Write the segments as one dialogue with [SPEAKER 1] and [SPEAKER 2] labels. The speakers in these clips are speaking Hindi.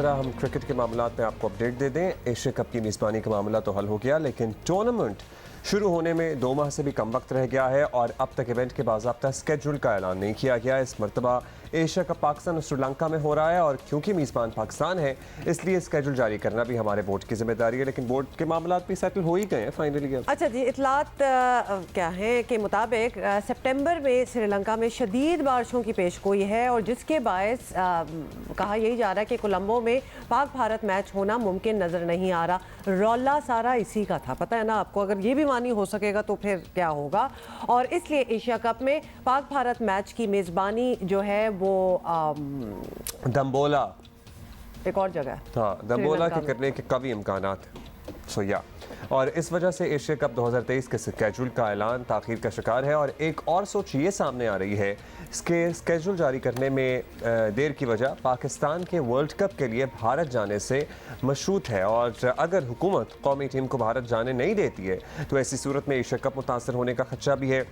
[SPEAKER 1] ज़रा हम क्रिकेट के मामलात में आपको अपडेट दे दें। एशिया कप की मेज़बानी का मामला तो हल हो गया, लेकिन टूर्नामेंट शुरू होने में 2 माह से भी कम वक्त रह गया है और अब तक इवेंट के बाज़ाब्ता स्केड्यूल का ऐलान नहीं किया गया। इस मरतबा एशिया कप पाकिस्तान और श्रीलंका में हो रहा है और क्योंकि मेज़बान पाकिस्तान है इसलिए स्केड्यूल जारी करना भी हमारे बोर्ड की जिम्मेदारी है, लेकिन बोर्ड के मामला भी सेटल हो ही गए हैं फाइनली।
[SPEAKER 2] अच्छा जी, इतलात क्या है कि मुताबिक सितंबर में श्रीलंका में शदीद बारिशों की पेशगोई है और जिसके बायस कहा यही जा रहा है कि कोलंबो में पाक भारत मैच होना मुमकिन नज़र नहीं आ रहा। रौला सारा इसी का था, पता है ना आपको। अगर ये भी मानी हो सकेगा तो फिर क्या होगा। और इसलिए एशिया कप में पाक भारत मैच की मेज़बानी जो है वो
[SPEAKER 1] दम्बोला
[SPEAKER 2] एक और जगह,
[SPEAKER 1] हाँ, दम्बोला के करने के काफ़ी इम्कानात हैं। और इस वजह से एशिया कप 2023 के स्केड्यूल का ऐलान ताख़ीर का शिकार है। और एक और सोच ये सामने आ रही है, इसके स्केड्यूल जारी करने में देर की वजह पाकिस्तान के वर्ल्ड कप के लिए भारत जाने से मशरूत है। और अगर हुकूमत कौमी टीम को भारत जाने नहीं देती है तो ऐसी सूरत में एशिया कप मुतासर होने का खदशा भी है।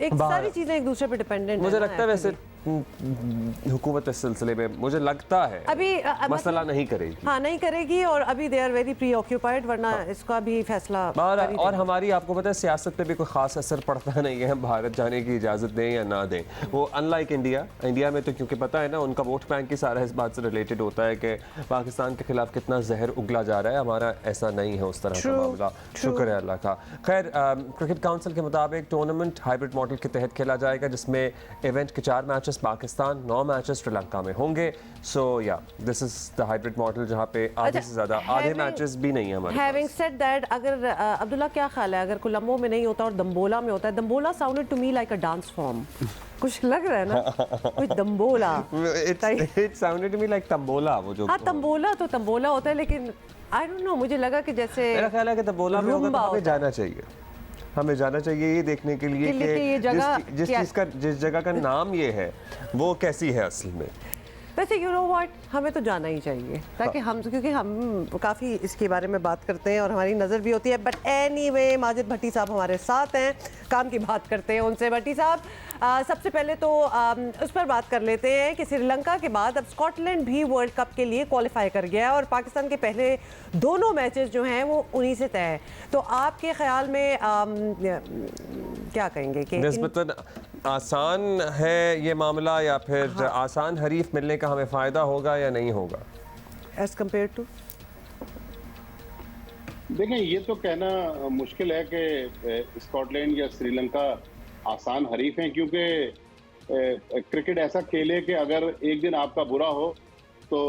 [SPEAKER 2] एक सारी चीज़ें एक दूसरे पे डिपेंडेंट
[SPEAKER 1] मुझे लगता है वैसे हुकूमत इस सिलसिले में मुझे लगता है
[SPEAKER 2] अभी
[SPEAKER 1] मसला नहीं करेगी।
[SPEAKER 2] हाँ, नहीं करेगी और अभी they are very preoccupied, वरना इसका भी फैसला
[SPEAKER 1] और हमारी आपको पता है सियासत पे भी कोई खास असर पड़ता नहीं है, भारत जाने की इजाज़त दें या ना दें। वो अनलाइक इंडिया में तो क्योंकि पता है ना उनका वोट बैंक ही सारा इस बात से रिलेटेड होता है कि पाकिस्तान के खिलाफ कितना जहर उगला जा रहा है। हमारा ऐसा नहीं है उस तरह का मामला, शुक्र है अल्लाह का। खैर, क्रिकेट काउंसिल के मुताबिक टूर्नामेंट हाइब्रिड मॉडल के तहत खेला जाएगा, जिसमें इवेंट के 4 मैचेस पाकिस्तान, 9 मैचेस श्रीलंका में होंगे। सो या this is the hybrid model जहां पे आधे से ज्यादा आधे मैचेस भी नहीं है हमारे पास।
[SPEAKER 2] हैविंग सेड दैट, अगर अब्दुल्ला क्या ख्याल है अगर कोलंबो में नहीं होता और दम्बोला में होता है? दम्बोला sounded to me like a dance form, कुछ लग रहा है ना कुछ दम्बोला।
[SPEAKER 1] It sounded to me like tambola. वो जो
[SPEAKER 2] हाँ, तंबोला तो तंबोला होता है, लेकिन आई डोंट नो, मुझे लगा कि जैसे
[SPEAKER 1] मेरा ख्याल है कि तंबोला में होगा तो हमें जाना चाहिए। हमें जाना चाहिए ये देखने के लिए कि जिस जगह का नाम ये है वो कैसी है असल में।
[SPEAKER 2] वैसे यू नो व्हाट, हमें तो जाना ही चाहिए ताकि हम, क्योंकि हम काफ़ी इसके बारे में बात करते हैं और हमारी नज़र भी होती है। बट एनीवे, माजिद भट्टी साहब हमारे साथ हैं, काम की बात करते हैं उनसे। भट्टी साहब, सबसे पहले तो उस पर बात कर लेते हैं कि श्रीलंका के बाद अब स्कॉटलैंड भी वर्ल्ड कप के लिए क्वालिफाई कर गया है और पाकिस्तान के पहले दोनों मैचेस जो हैं वो उन्हीं से तय है। तो आपके ख्याल में क्या कहेंगे कि
[SPEAKER 1] निस्बतन आसान है ये मामला या फिर आसान हरीफ मिलने का हमें फ़ायदा होगा या नहीं होगा
[SPEAKER 2] एज कम्पेयर टू?
[SPEAKER 3] देखें, ये तो कहना मुश्किल है कि स्कॉटलैंड या श्रीलंका आसान हरीफ हैं, क्योंकि क्रिकेट ऐसा खेल है कि अगर एक दिन आपका बुरा हो तो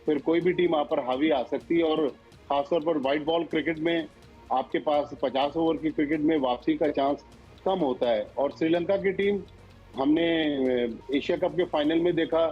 [SPEAKER 3] फिर कोई भी टीम आप पर हावी आ सकती है। और ख़ासतौर पर वाइट बॉल क्रिकेट में आपके पास 50 ओवर की क्रिकेट में वापसी का चांस कम होता है। और श्रीलंका की टीम हमने एशिया कप के फाइनल में देखा,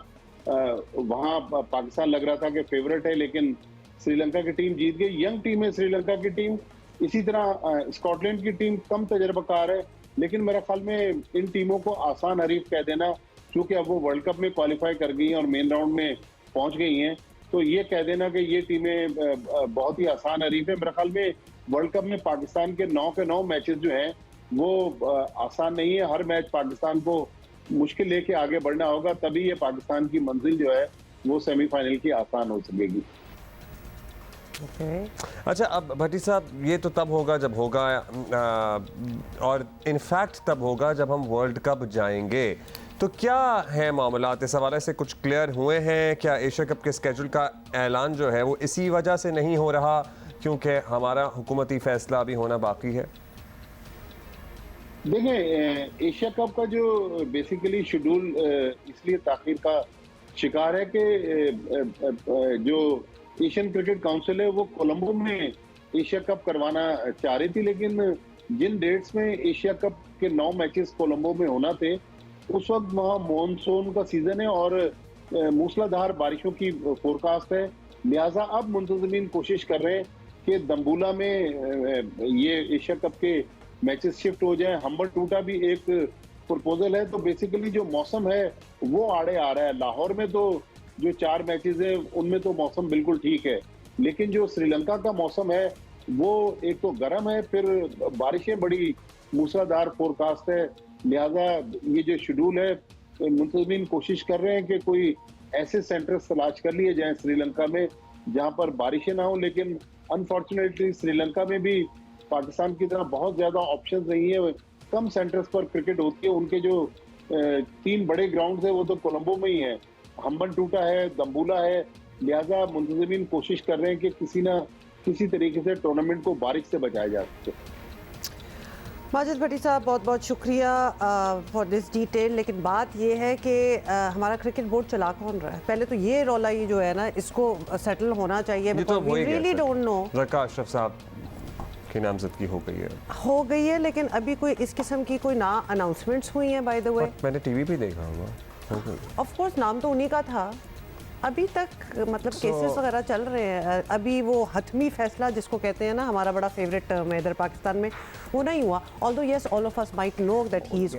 [SPEAKER 3] वहाँ पाकिस्तान लग रहा था कि फेवरेट है, लेकिन श्रीलंका की टीम जीत गई। यंग टीम है श्रीलंका की टीम। इसी तरह स्कॉटलैंड की टीम कम तजर्बाकार है, लेकिन मेरे ख्याल में इन टीमों को आसान हरीफ कह देना, क्योंकि अब वो वर्ल्ड कप में क्वालिफाई कर गई हैं और मेन राउंड में पहुंच गई हैं, तो ये कह देना कि ये टीमें बहुत ही आसान हरीफ है। मेरे ख्याल में वर्ल्ड कप में पाकिस्तान के 9 के 9 मैचेस जो हैं वो आसान नहीं है। हर मैच पाकिस्तान को मुश्किल लेके आगे बढ़ना होगा, तभी ये पाकिस्तान की मंजिल जो है वो सेमीफाइनल की आसान हो सकेगी।
[SPEAKER 1] अच्छा, अब भट्टी साहब, ये तो तब होगा जब होगा और इनफैक्ट तब होगा जब हम वर्ल्ड कप जाएंगे। तो क्या है मामलात इस हवाले से कुछ क्लियर हुए हैं? क्या एशिया कप के स्केड्यूल का ऐलान जो है वो इसी वजह से नहीं हो रहा क्योंकि हमारा हुकूमती फैसला अभी होना बाकी है?
[SPEAKER 3] देखें, एशिया कप का जो बेसिकली शेड्यूल इसलिए ताख़ीर का शिकार है कि जो एशियन क्रिकेट काउंसिल है वो कोलंबो में एशिया कप करवाना चाह रही थी, लेकिन जिन डेट्स में एशिया कप के 9 मैचेस कोलंबो में होना थे उस वक्त वहाँ मॉनसून का सीजन है और मूसलाधार बारिशों की फोरकास्ट है। लिहाजा अब मुंतज़मीन कोशिश कर रहे हैं कि दम्बुला में ये एशिया कप के मैचेस शिफ्ट हो जाए। हम्बल टूटा भी एक प्रपोजल है। तो बेसिकली जो मौसम है वो आड़े आ रहा है। लाहौर में तो जो 4 मैचेस है उनमें तो मौसम बिल्कुल ठीक है, लेकिन जो श्रीलंका का मौसम है वो एक तो गर्म है, फिर बारिशें बड़ी मूसलाधार फोरकास्ट है। लिहाजा ये जो शेड्यूल है, मुंतज़मीन कोशिश कर रहे हैं कि कोई ऐसे सेंटर्स तलाश कर लिए जाएं श्रीलंका में जहां पर बारिशें ना हो। लेकिन अनफॉर्चुनेटली श्रीलंका में भी पाकिस्तान की तरह बहुत ज्यादा ऑप्शंस नहीं है। कम सेंटर्स पर क्रिकेट होती है। उनके जो 3 बड़े ग्राउंड्स है वो तो कोलंबो में ही है, हम्बनटोटा है, दम्बुला है। लिहाजा मुंतजमीन कोशिश कर रहे हैं कि किसी ना किसी तरीके से टूर्नामेंट को बारिश से बचाया जा सके।
[SPEAKER 2] माजिद भट्टी साहब, बहुत बहुत शुक्रिया फॉर दिस डिटेल। लेकिन बात ये है कि हमारा क्रिकेट बोर्ड चला कौन रहा है? पहले तो ये रौला ये जो है ना, इसको सेटल होना चाहिए।
[SPEAKER 1] ये तो
[SPEAKER 2] वी रियली डोंट नो।
[SPEAKER 1] रका अशरफ साहब की नामजदगी हो गई है,
[SPEAKER 2] लेकिन अभी कोई इस किस्म की कोई ना अनाउंसमेंट्स हुई हैं बाय द वे।
[SPEAKER 1] मैंने टीवी पे देखा होगा, हो गई।
[SPEAKER 2] ऑफ कोर्स नाम तो उन्हीं का था। अभी तक मतलब केसेस वगैरह चल रहे हैं। अभी वो हतमी फैसला जिसको कहते हैं ना, हमारा बड़ा फेवरेट टर्म है इधर पाकिस्तान में, वो नहीं हुआ। Although yes, all of us might know that he is